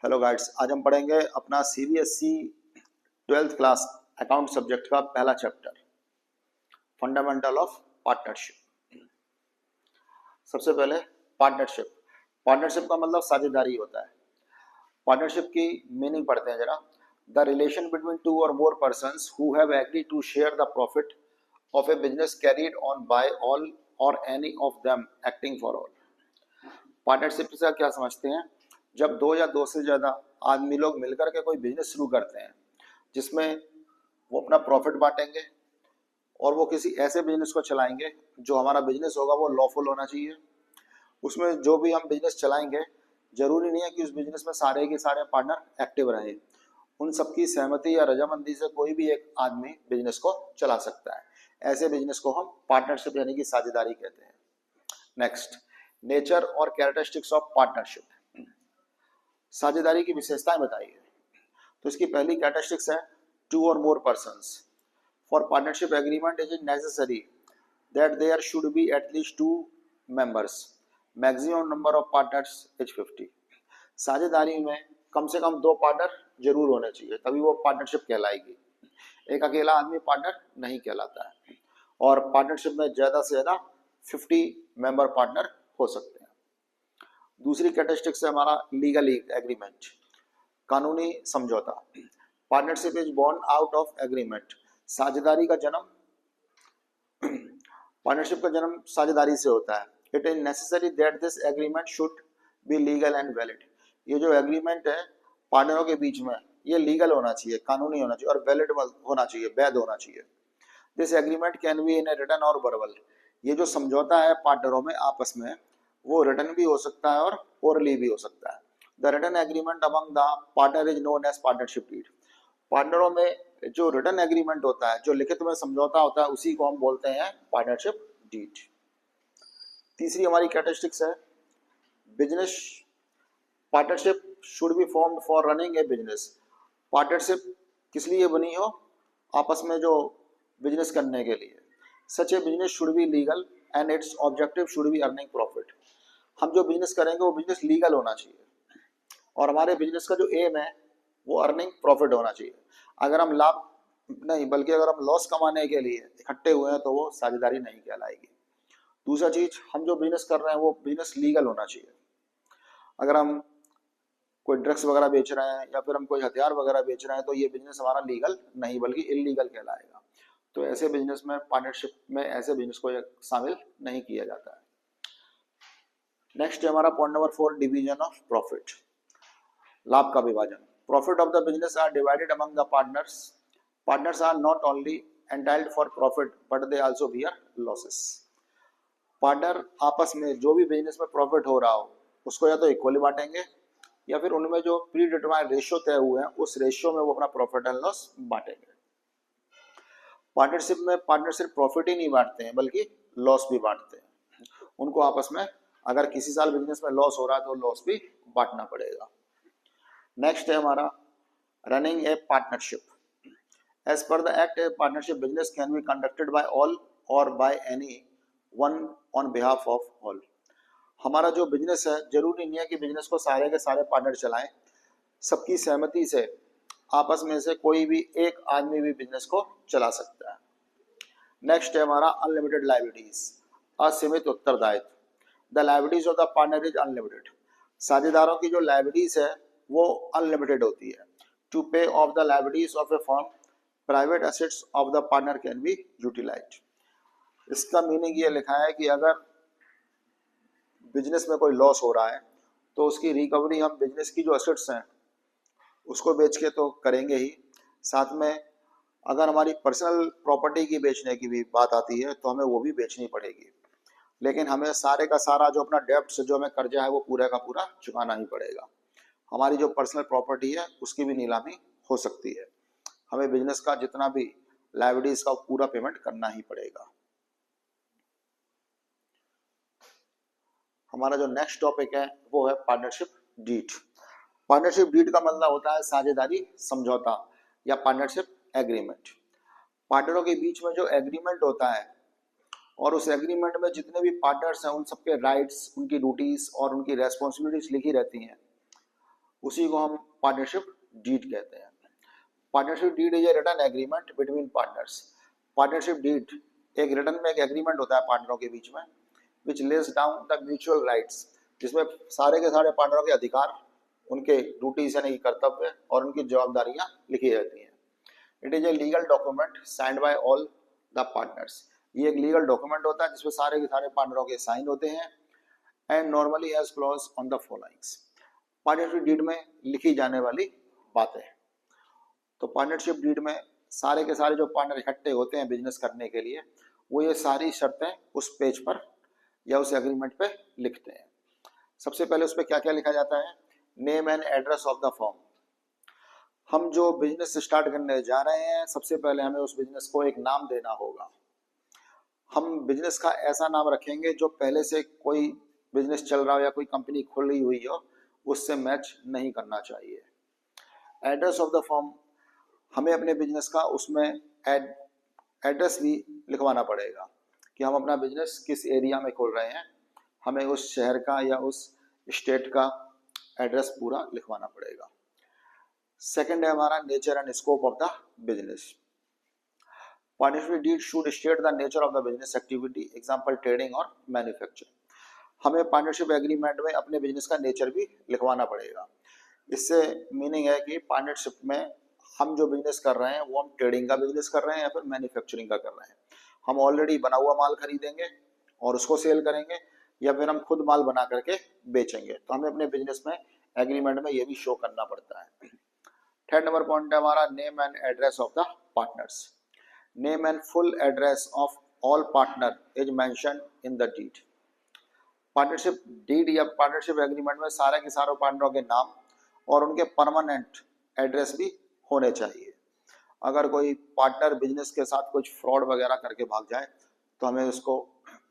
Hello guides, आज हम पढ़ेंगे अपना CBSE 12th class account subject का पहला चैप्टर फंडामेंटल ऑफ पार्टनरशिप। सबसे पहले पार्टनरशिप। पार्टनरशिप का मतलब साझेदारी होता है। पार्टनरशिप की मीनिंग पढ़ते हैं जरा। The relation between two or more persons who have agreed to share the profit of a business carried on by all or any of them acting for all. Partnership से क्या समझते हैं? जब दो या दो से ज़्यादा आदमी लोग मिलकर के कोई बिजनेस शुरू करते हैं जिसमें वो अपना प्रॉफिट बांटेंगे और वो किसी ऐसे बिजनेस को चलाएंगे जो हमारा बिजनेस होगा वो लॉफुल होना चाहिए। उसमें जो भी हम बिजनेस चलाएंगे जरूरी नहीं है कि उस बिजनेस में सारे के सारे पार्टनर एक्टिव रहें। उन सबकी सहमति या रजामंदी से कोई भी एक आदमी बिजनेस को चला सकता है। ऐसे बिजनेस को हम पार्टनरशिप यानी कि साझेदारी कहते हैं। नेक्स्ट, नेचर और कैरेक्टरिस्टिक्स ऑफ पार्टनरशिप। साझेदारी की विशेषताएं बताइए। तो इसकी पहली कैरेक्टरिस्टिक्स है two or more persons. For partnership agreement is it necessary that there should be at least two members. Maximum number of partners is 50। साझेदारी में कम से कम दो पार्टनर जरूर होने चाहिए, तभी वो पार्टनरशिप कहलाएगी। एक अकेला आदमी पार्टनर नहीं कहलाता है। और पार्टनरशिप में ज्यादा से ज्यादा 50 मेंबर पार्टनर हो सकते हैं। दूसरी कैरेक्टरिस्टिक्स है हमारा लीगल एग्रीमेंट, कानूनी समझौता। Partnership is born out of agreement. साझेदारी का जन्म पार्टनरशिप का जन्म साझेदारी से होता है। It is necessary that this agreement should be legal and valid. ये जो एग्रीमेंट है पार्टनरों के बीच में ये लीगल होना चाहिए, कानूनी होना चाहिए और वैलिड होना चाहिए, वैध होना चाहिए। This agreement can be in a written और वर्बल। ये जो समझौता है पार्टनरों में आपस में वो रिटन भी हो सकता है और ओरली भी हो सकता है। The written agreement among the partner is known as partnership deed. पार्टनरों में जो रिटन एग्रीमेंट होता है, जो लिखित में समझौता होता है, उसी को हम बोलते हैं पार्टनरशिप डीड। तीसरी हमारी कैरेक्टरिस्टिक्स है business. Partnership should be formed for running A business. Partnership किस लिए बनी हो? आपस में जो बिजनेस करने के लिए। Such a business should be legal and its objective should be earning profit. हम जो बिजनेस करेंगे वो बिजनेस लीगल होना चाहिए और हमारे बिजनेस का जो एम है वो अर्निंग प्रॉफिट होना चाहिए। अगर हम लाभ नहीं बल्कि अगर हम लॉस कमाने के लिए इकट्ठे हुए हैं तो वो साझेदारी नहीं कहलाएगी। दूसरा चीज, हम जो बिजनेस कर रहे हैं वो बिजनेस लीगल होना चाहिए। अगर हम कोई ड्रग्स वगैरह बेच रहे हैं या फिर हम कोई हथियार वगैरह बेच रहे हैं तो ये बिजनेस हमारा लीगल नहीं बल्कि इलीगल कहलाएगा। तो ऐसे बिजनेस में, पार्टनरशिप में ऐसे बिजनेस को शामिल नहीं किया जाता है। नेक्स्ट है हमारा point number 4, division of profit, लाभ का विभाजन। Profit of the business are divided among the partners. Partners are not only entitled for profit but they also bear losses. Partner आपस में जो भी बिजनेस में प्रॉफिट हो रहा हो उसको या तो इक्वली बांटेंगे या फिर उनमें जो प्री डिटरमाइंड रेशियो तय हुए हैं उस रेशियो में वो अपना प्रॉफिट एंड लॉस बांटेंगे। पार्टनरशिप में पार्टनर सिर्फ प्रॉफिट ही नहीं बांटते हैं बल्कि लॉस भी बांटते हैं। उनको आपस में अगर किसी साल बिजनेस में लॉस हो रहा है तो लॉस भी बांटना पड़ेगा। नेक्स्ट है हमारा running a partnership. As per the act a partnership business can be conducted by all or by any one on behalf of all. हमारा जो बिजनेस है जरूरी नहीं है कि बिजनेस को सारे के सारे पार्टनर चलाएं। सबकी सहमति से आपस में से कोई भी एक आदमी भी बिजनेस को चला सकता है। नेक्स्ट है हमारा अनलिमिटेड लायबिलिटीज, असीमित उत्तरदायित्व। The liabilities of the partner is unlimited. साझेदारों की जो लायबिलिटीज है वो अनलिमिटेड होती है। To pay off the liabilities of a firm, private assets of the partner can be utilised. इसका मीनिंग ये लिखा है कि अगर बिजनेस में कोई लॉस हो रहा है तो उसकी रिकवरी हम बिजनेस की जो एसेट्स हैं उसको बेच के तो करेंगे ही, साथ में अगर हमारी पर्सनल प्रॉपर्टी की बेचने की भी बात आती है तो हमें वो भी बेचनी पड़ेगी। लेकिन हमें सारे का सारा जो अपना डेब्ट जो हमें कर्जा है वो पूरा का पूरा चुकाना ही पड़ेगा। हमारी जो पर्सनल प्रॉपर्टी है उसकी भी नीलामी हो सकती है। हमें बिजनेस का जितना भी लायबिलिटीज का पूरा पेमेंट करना ही पड़ेगा। हमारा जो नेक्स्ट टॉपिक है वो है पार्टनरशिप डीड। पार्टनरशिप डीड का मतलब होता है साझेदारी समझौता या पार्टनरशिप एग्रीमेंट। पार्टनरों के बीच में जो एग्रीमेंट होता है और उस एग्रीमेंट में जितने भी पार्टनर्स हैं उन सबके राइट्स, उनकी ड्यूटीज और उनकी रेस्पॉन्सिबिलिटीज लिखी रहती हैं। उसी को हम पार्टनरशिप डीड कहते हैं। Partnership deed is a written agreement between partners. Partnership deed एक रिटन में एक एग्रीमेंट होता है पार्टनरों के बीच में, which lays down the mutual rights, जिसमें सारे के सारे पार्टनरों के अधिकार, उनके ड्यूटीज यानी कि कर्तव्य और उनकी जवाबदारियां लिखी रहती हैं। It is a legal document signed by all the partners. ये एक लीगल डॉक्यूमेंट होता है जिसमें सारे के सारे पार्टनरों के साइन होते हैं। And normally has clause on the followings. Partnership deed में लिखी जाने वाली बातें। तो पार्टनरशिप डीड में सारे के सारे जो पार्टनर इकट्ठे होते हैं बिजनेस करने के लिए, वो ये सारी शर्तें उस पेज पर या उस एग्रीमेंट पे लिखते हैं। सबसे पहले उस पर क्या क्या लिखा जाता है? Name and address of the firm. हम जो बिजनेस स्टार्ट करने जा रहे हैं, सबसे पहले हमें उस बिजनेस को एक नाम देना होगा। हम बिजनेस का ऐसा नाम रखेंगे जो पहले से कोई बिजनेस चल रहा हो या कोई कंपनी खुली हुई हो उससे मैच नहीं करना चाहिए। एड्रेस ऑफ द फर्म, हमें अपने बिजनेस का उसमें एड्रेस भी लिखवाना पड़ेगा कि हम अपना बिजनेस किस एरिया में खोल रहे हैं। हमें उस शहर का या उस स्टेट का एड्रेस पूरा लिखवाना पड़ेगा। सेकंड है हमारा nature and scope of the business. Partnership deed should state the nature of the business activity, example trading और मैन्युफैक्चरिंग। हमें पार्टनरशिप एग्रीमेंट में अपने बिजनेस का नेचर भी लिखवाना पड़ेगा। इससे मीनिंग है कि पार्टनरशिप में हम जो बिजनेस कर रहे हैं वो हम ट्रेडिंग का बिजनेस कर रहे हैं या फिर मैन्युफैक्चरिंग का कर रहे हैं। हम ऑलरेडी बना हुआ माल खरीदेंगे और उसको सेल करेंगे या फिर हम खुद माल बना करके बेचेंगे। तो हमें अपने बिजनेस में एग्रीमेंट में ये भी शो करना पड़ता है। थर्ड नंबर पॉइंट है हमारा name and address of the partners. Name and full address of all partner is mention in the deed. Partnership deed या पार्टनरशिप एग्रीमेंट में सारे के सारे पार्टनरों के नाम और उनके परमानेंट एड्रेस भी होने चाहिए। अगर कोई पार्टनर बिजनेस के साथ कुछ फ्रॉड वगैरह करके भाग जाए तो हमें उसको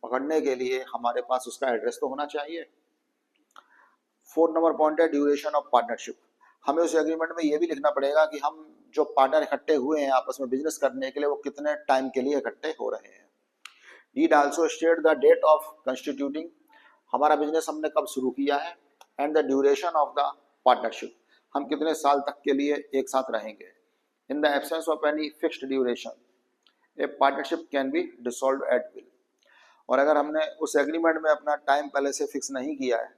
पकड़ने के लिए हमारे पास उसका एड्रेस तो होना चाहिए। फोर्थ नंबर पॉइंट है ड्यूरेशन ऑफ पार्टनरशिप। हमें उस एग्रीमेंट में ये भी लिखना पड़ेगा कि हम जो पार्टनर इकट्ठे हुए हैं आपस में बिजनेस करने के लिए वो कितने टाइम के लिए इकट्ठे हो रहे हैं। Deed also state the date of constituting, हमारा बिजनेस हमने कब शुरू किया है, and the duration of the partnership, हम कितने साल तक के लिए एक साथ रहेंगे। In the absence of any fixed duration a partnership can be dissolved at will. और अगर हमने उस एग्रीमेंट में अपना टाइम पहले से फिक्स नहीं किया है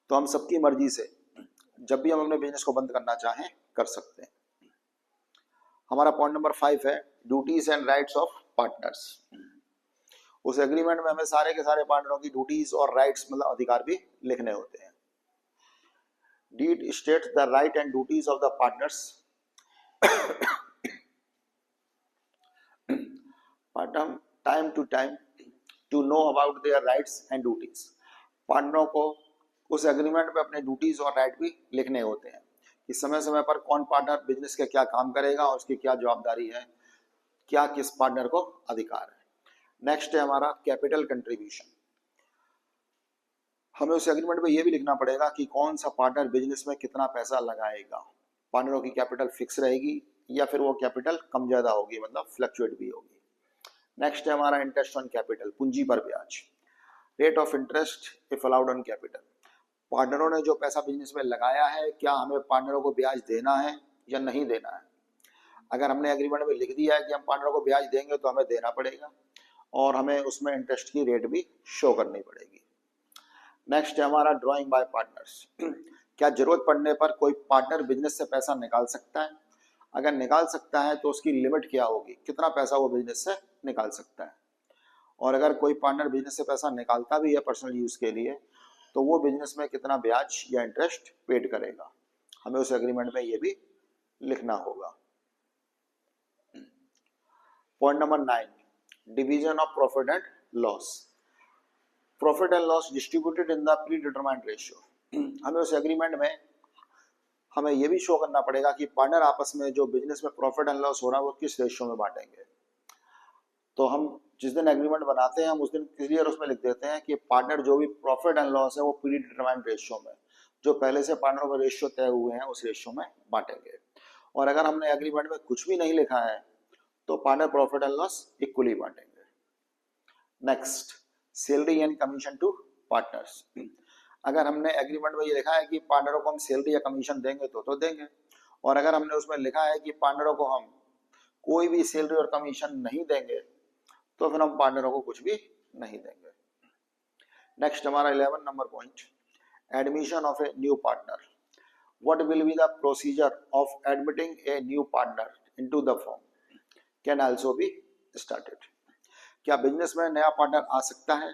तो हम सबकी मर्जी से जब भी हम अपने बिजनेस को बंद करना चाहें कर सकते हैं। हमारा पॉइंट नंबर 5 है duties and rights of partners. उस एग्रीमेंट में हमें सारे के सारे पार्टनरों की ड्यूटीज और राइट्स मतलब अधिकार भी लिखने होते हैं। Deed states the right and duties of the partners. Partner time to time to know about their rights and duties. पार्टनरों को उस एग्रीमेंट में अपने ड्यूटीज और राइट भी लिखने होते हैं कि समय समय पर कौन पार्टनर बिजनेस के क्या काम करेगा और उसकी क्या जवाबदारी है, क्या किस पार्टनर को अधिकार है। नेक्स्ट है हमारा कैपिटल कंट्रीब्यूशन। हमें उस एग्रीमेंट में ये भी लिखना पड़ेगा कि कौन सा पार्टनर बिजनेस में कितना पैसा लगाएगा। पार्टनरों की कैपिटल फिक्स रहेगी या फिर वो कैपिटल कम ज्यादा होगी, मतलब फ्लक्चुएट भी होगी। नेक्स्ट है हमारा इंटरेस्ट ऑन कैपिटल, पूंजी पर ब्याज। Rate of interest if allowed on capital. पार्टनरों ने जो पैसा बिजनेस में लगाया है क्या हमें पार्टनरों को ब्याज देना है या नहीं देना है। अगर हमने एग्रीमेंट में लिख दिया है कि हम पार्टनरों को ब्याज देंगे तो हमें देना पड़ेगा और हमें उसमें इंटरेस्ट की रेट भी शो करनी पड़ेगी। नेक्स्ट है हमारा ड्रॉइंग बाय पार्टनर्स। क्या जरूरत पड़ने पर कोई पार्टनर बिजनेस से पैसा निकाल सकता है? अगर निकाल सकता है तो उसकी लिमिट क्या होगी, कितना पैसा वो बिजनेस से निकाल सकता है। और अगर कोई पार्टनर बिजनेस से पैसा निकालता भी है पर्सनल यूज के लिए तो वो बिजनेस में कितना ब्याज या इंटरेस्ट पेड करेगा, हमें उस एग्रीमेंट में ये भी लिखना होगा। Point number 9 division of profit and loss. Profit and loss distributed in the pre determined ratio. हमें उस एग्रीमेंट में हमें यह भी शो करना पड़ेगा कि पार्टनर आपस में जो बिजनेस में प्रॉफिट एंड लॉस हो रहा है वो किस रेशियो में बांटेंगे। तो हम जिस दिन एग्रीमेंट बनाते हैं हम उस दिन क्लियर उसमें लिख देते हैं कि पार्टनर जो भी प्रॉफिट एंड लॉस है वो प्री डिटरमाइंड रेशियो में, जो पहले से पार्टनरों के रेशियो तय हुए हैं उस रेशियो में बांटेंगे। और अगर हमने एग्रीमेंट में कुछ भी नहीं लिखा है तो partner profit and loss equally बांटेंगे। Next salary and commission to partners. अगर हमने एग्रीमेंट में ये लिखा है कि पार्टनरों को हम सैलरी या कमीशन देंगे तो देंगे, और अगर हमने उसमें लिखा है कि पार्टनरों को हम कोई भी सैलरी और कमीशन नहीं देंगे तो फिर हम पार्टनरों को कुछ भी नहीं देंगे। नेक्स्ट हमारा 11 number point, admission of a new partner. What will be the procedure of admitting a new partner into the firm can also be started. क्या बिजनेस में नया पार्टनर आ सकता है,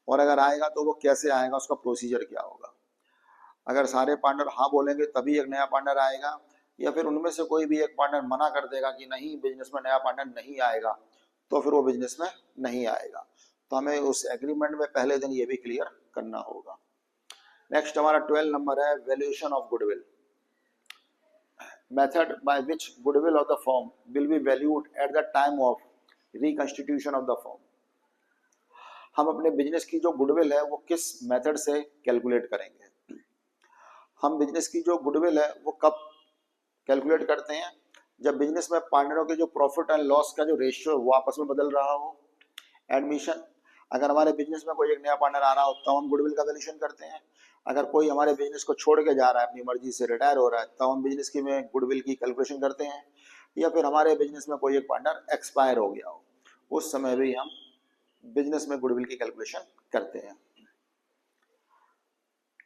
और अगर आएगा तो वो कैसे आएगा, उसका प्रोसीजर क्या होगा। अगर सारे पार्टनर हाँ बोलेंगे तभी एक नया पार्टनर आएगा, या फिर उनमें से कोई भी एक पार्टनर मना कर देगा कि नहीं बिजनेस में नया पार्टनर नहीं आएगा, तो फिर वो बिजनेस में नहीं आएगा। तो हमें उस एग्रीमेंट में पहले दिन ये भी क्लियर करना होगा। नेक्स्ट हमारा 12 नंबर है, valuation of goodwill. Method by which goodwill of the firm will be valued at the time of reconstitution of the firm. हम अपने बिजनेस की जो गुडविल है वो किस मेथड से कैलकुलेट करेंगे। हम बिजनेस की जो गुडविल है वो कब कैलकुलेट करते हैं, जब बिजनेस में पार्टनरों के जो प्रॉफिट एंड लॉस का जो रेशियो है वो आपस में बदल रहा हो। एडमिशन, अगर हमारे बिजनेस में कोई एक नया पार्टनर आ रहा हो तब हम गुडविल का वैल्यूएशन करते हैं। अगर कोई हमारे बिजनेस को छोड़ के जा रहा है, अपनी मर्जी से रिटायर हो रहा है, तब हम बिजनेस की में गुडविल की कैलकुलेशन करते हैं। या फिर हमारे बिजनेस में कोई एक पार्टनर एक्सपायर हो गया हो, उस समय भी हम बिजनेस में गुडविल की कैलकुलेशन करते हैं।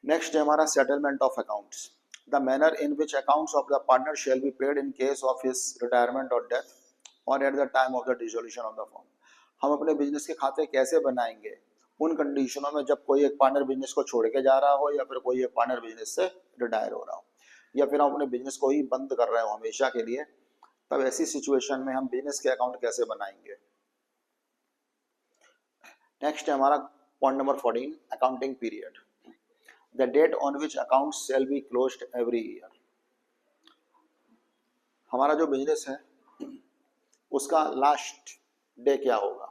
नेक्स्ट है हमारा settlement of accounts. The manner in which accounts of the partner shall be paid in case of his retirement और डेथ और at the time of the dissolution of the firm. हम अपने business के खाते कैसे बनाएंगे उन कंडीशनों में जब कोई एक पार्टनर बिजनेस को छोड़ के जा रहा हो, या फिर कोई एक पार्टनर बिजनेस से रिटायर हो रहा हो, या फिर हम अपने बिजनेस को ही बंद कर रहे हो हमेशा के लिए, तब ऐसी सिचुएशन में हम बिजनेस के अकाउंट कैसे बनाएंगे। नेक्स्ट है हमारा point number 14, accounting period. The date on which accounts shall be closed every year. हमारा जो बिजनेस है उसका लास्ट डे क्या होगा।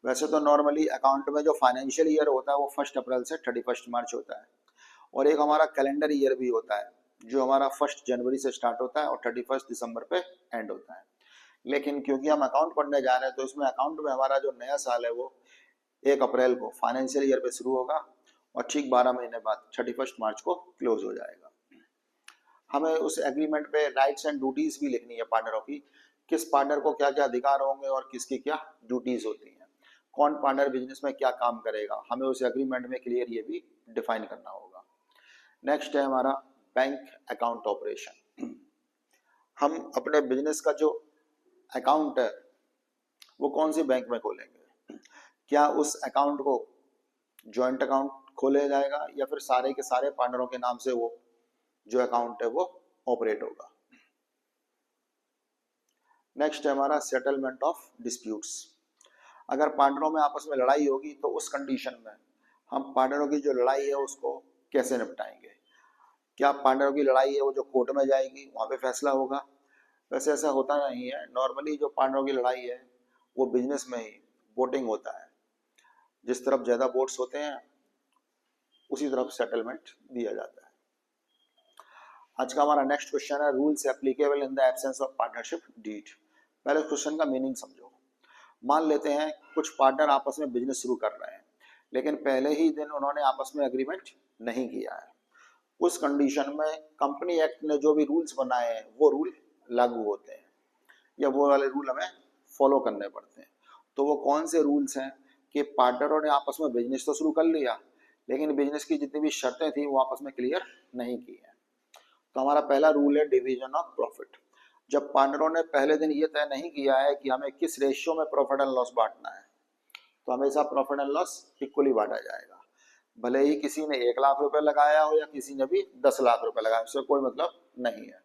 वैसे तो नॉर्मली अकाउंट में जो फाइनेंशियल ईयर होता है वो 1 अप्रैल से 31 मार्च होता है, और एक हमारा कैलेंडर ईयर भी होता है जो हमारा 1 जनवरी से स्टार्ट होता है और 31 दिसंबर पे एंड होता है। लेकिन क्योंकि हम अकाउंट पढ़ने जा रहे हैं तो इसमें अकाउंट में हमारा जो नया साल है वो 1 अप्रैल को फाइनेंशियल ईयर पे शुरू होगा और ठीक 12 महीने बाद 31 मार्च को क्लोज हो जाएगा। हमें उस एग्रीमेंट पे राइट्स एंड ड्यूटीज भी लिखनी है पार्टनरों की, किस पार्टनर को क्या क्या अधिकार होंगे और किसकी क्या ड्यूटीज होती हैं, कौन पार्टनर बिजनेस में क्या काम करेगा, हमें उस एग्रीमेंट में क्लियर ये भी डिफाइन करना होगा। नेक्स्ट है हमारा बैंक अकाउंट ऑपरेशन। हम अपने बिजनेस का जो अकाउंट है वो कौन सी बैंक में खोलेंगे, क्या उस अकाउंट को जॉइंट अकाउंट खोला जाएगा या फिर सारे के सारे पार्टनरों के नाम से वो जो अकाउंट है वो ऑपरेट होगा। नेक्स्ट है हमारा सेटलमेंट ऑफ डिस्प्यूट्स। अगर पार्टनरों में आपस में लड़ाई होगी तो उस कंडीशन में हम पार्टनरों की जो लड़ाई है उसको कैसे निपटाएंगे। क्या पार्टनरों की लड़ाई है वो जो कोर्ट में जाएगी वहां पे फैसला होगा। वैसे ऐसा होता नहीं है, नॉर्मली जो पार्टनरों की लड़ाई है वो बिजनेस में ही वोटिंग होता है, जिस तरफ ज्यादा वोट्स होते हैं उसी तरफ सेटलमेंट दिया जाता है। आज का हमारा नेक्स्ट क्वेश्चन है, rules applicable in the absence of partnership deed. पहले क्वेश्चन का मीनिंग समझो। मान लेते हैं कुछ पार्टनर आपस में बिजनेस शुरू कर रहे हैं लेकिन पहले ही दिन उन्होंने आपस में एग्रीमेंट नहीं किया है। उस कंडीशन में कंपनी एक्ट ने जो भी रूल्स बनाए हैं वो रूल लागू होते हैं, या वो वाले रूल हमें फॉलो करने पड़ते हैं। तो वो कौन से रूल्स हैं कि पार्टनरों ने आपस में बिजनेस तो शुरू कर लिया लेकिन बिजनेस की जितनी भी शर्तें थी वो आपस में क्लियर नहीं की है। तो हमारा पहला रूल है डिवीजन ऑफ प्रॉफिट। जब पार्टनरों ने पहले दिन ये तय नहीं किया है कि हमें किस रेशियो में प्रॉफिट एंड लॉस बांटना है, तो हमेशा प्रॉफिट एंड लॉस इक्वली बांटा जाएगा। भले ही किसी ने 1 लाख रुपए लगाया हो या किसी ने भी 10 लाख रुपए लगाया, उससे कोई मतलब नहीं है।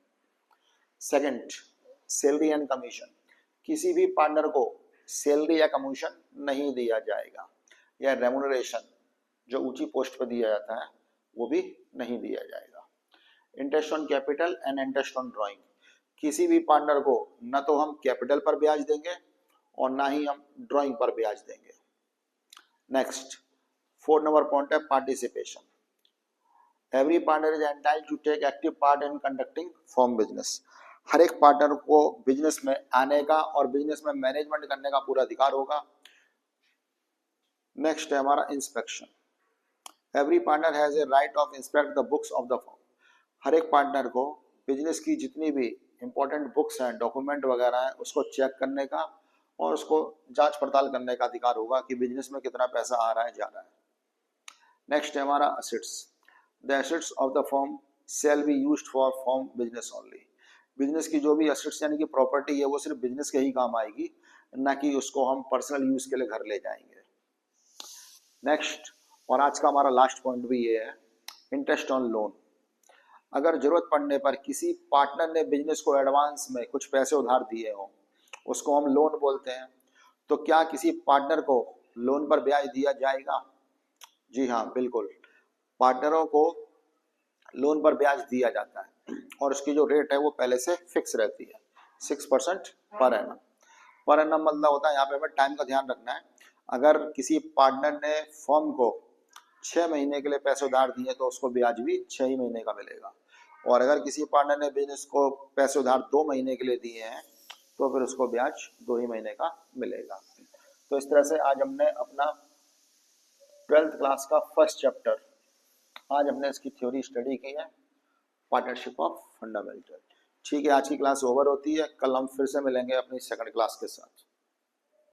Second, salary and commission. किसी भी पार्टनर को सैलरी या कमीशन नहीं दिया जाएगा, या रेम्युनरेशन जो ऊंची पोस्ट पर दिया जाता है वो भी नहीं दिया जाएगा। Interest on capital and interest on drawing. किसी भी पार्टनर को न तो हम कैपिटल पर ब्याज देंगे और ना ही हम ड्राइंग पर ब्याज देंगे। नेक्स्ट 4 नंबर पॉइंट है participation. Every partner is entitled to take active part in conducting firm business. हर एक पार्टनर को बिजनेस में आने का और बिजनेस में मैनेजमेंट करने का पूरा अधिकार होगा। नेक्स्ट है हमारा inspection. Every partner has a right of inspect the books of the firm. हर एक पार्टनर को बिजनेस की जितनी भी इंपॉर्टेंट बुक्स हैं, डॉक्यूमेंट वगैरह हैं, उसको चेक करने का और उसको जांच पड़ताल करने का अधिकार होगा कि बिजनेस में कितना पैसा आ रहा है, जा रहा है। नेक्स्ट है हमारा assets. The assets of the firm shall be used for firm business only. Business की जो भी असेट्स यानी कि प्रॉपर्टी है वो सिर्फ बिजनेस के ही काम आएगी, ना कि उसको हम पर्सनल यूज के लिए घर ले जाएंगे। नेक्स्ट और आज का हमारा लास्ट पॉइंट भी ये है, इंटरेस्ट ऑन लोन। अगर जरूरत पड़ने पर किसी पार्टनर ने बिजनेस को एडवांस में कुछ पैसे उधार दिए हों, उसको हम लोन बोलते हैं, तो क्या किसी पार्टनर को लोन पर ब्याज दिया जाएगा? जी हाँ, बिल्कुल। पार्टनरों को लोन पर ब्याज दिया जाता है और उसकी जो रेट है वो पहले से फिक्स रहती है, 6% पर एनम। पर एनम मतलब होता है, यहाँ पे हमें टाइम का ध्यान रखना है। अगर किसी पार्टनर ने फर्म को 6 महीने के लिए पैसे उधार दिए तो उसको ब्याज भी 6 ही महीने का मिलेगा, और अगर किसी पार्टनर ने बिजनेस को पैसे उधार 2 महीने के लिए दिए हैं तो फिर उसको ब्याज 2 ही महीने का मिलेगा। तो इस तरह से आज हमने अपना 12th क्लास का फर्स्ट चैप्टर, आज हमने इसकी थ्योरी स्टडी की है, पार्टनरशिप ऑफ फंडामेंटल। ठीक है, आज की क्लास ओवर होती है, कल हम फिर से मिलेंगे अपनी सेकंड क्लास के साथ।